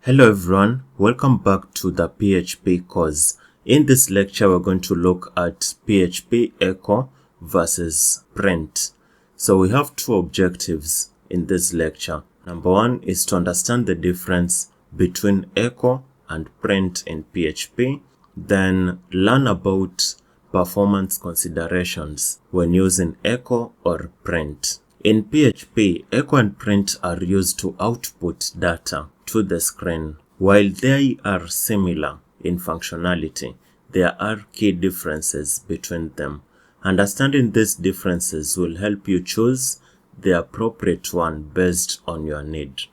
Hello everyone, welcome back to the PHP course. In this lecture, we're going to look at PHP echo versus print. So we have two objectives in this lecture. Number one is to understand the difference between echo and print in PHP. Then learn about performance considerations when using echo or print. In PHP, echo and print are used to output data to the screen. While they are similar in functionality, there are key differences between them. Understanding these differences will help you choose the appropriate one based on your need.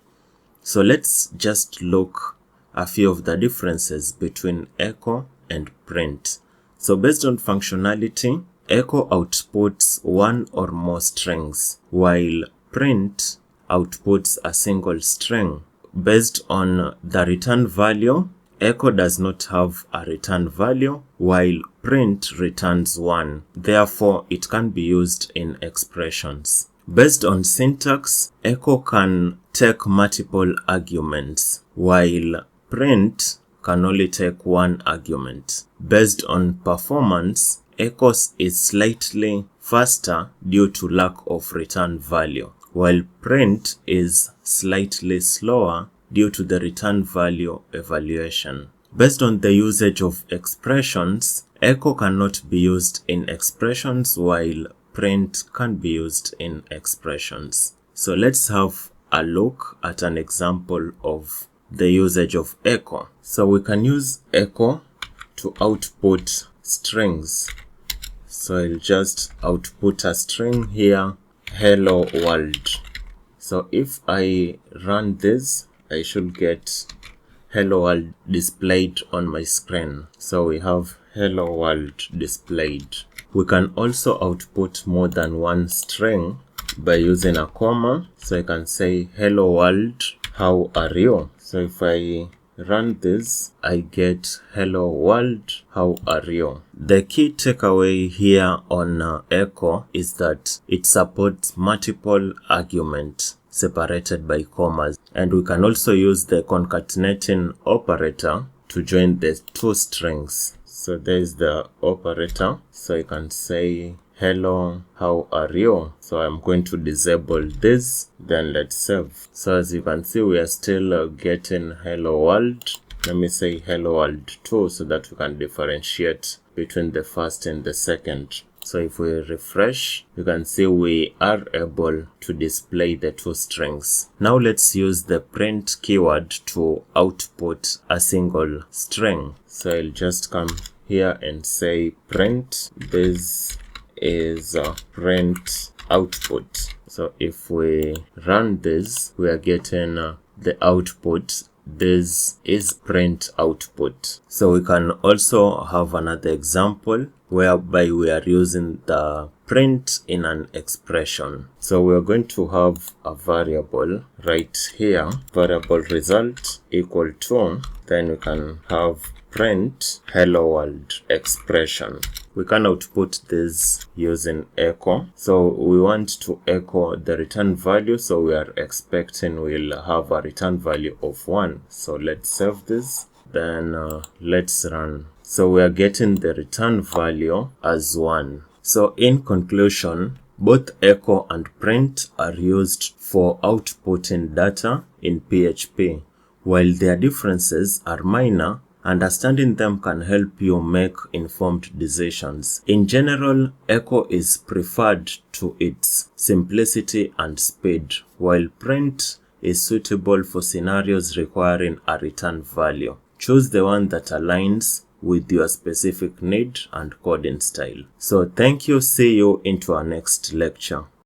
So let's just look a few of the differences between echo and print. So based on functionality, echo outputs one or more strings, while print outputs a single string. Based on the return value, echo does not have a return value, while print returns 1. Therefore, it can be used in expressions. Based on syntax, echo can take multiple arguments, while print can only take one argument. Based on performance, echo is slightly faster due to lack of return value, while print is slightly slower due to the return value evaluation. Based on the usage of expressions, echo cannot be used in expressions while print can be used in expressions. So let's have a look at an example of the usage of echo. So we can use echo to output strings. So I'll just output a string here, hello world. So if I run this, I should get hello world displayed on my screen. So we have hello world displayed. We can also output more than one string by using a comma. So I can say hello world, how are you? So if I run this, I get hello world, how are you? The key takeaway here on echo is that it supports multiple arguments separated by commas, and we can also use the concatenating operator to join the two strings. So there is the operator. So I can say hello, how are you? So I'm going to disable this, then let's save. So as you can see, we are still getting hello world. Let me say hello world too, so that we can differentiate between the first and the second. So if we refresh, you can see we are able to display the two strings. Now let's use the print keyword to output a single string. So I'll just come here and say print. This is print output. So if we run this, we are getting the output. This is print output. So we can also have another example whereby we are using the print in an expression. So we are going to have a variable right here, variable result equal to, then we can have print hello world expression. We can output this using echo. So we want to echo the return value. So we are expecting we'll have a return value of 1. So let's save this. Then let's run. So we are getting the return value as 1. So in conclusion, both echo and print are used for outputting data in PHP. While their differences are minor, understanding them can help you make informed decisions. In general, echo is preferred to its simplicity and speed, while print is suitable for scenarios requiring a return value. Choose the one that aligns with your specific need and coding style. So thank you. See you into our next lecture.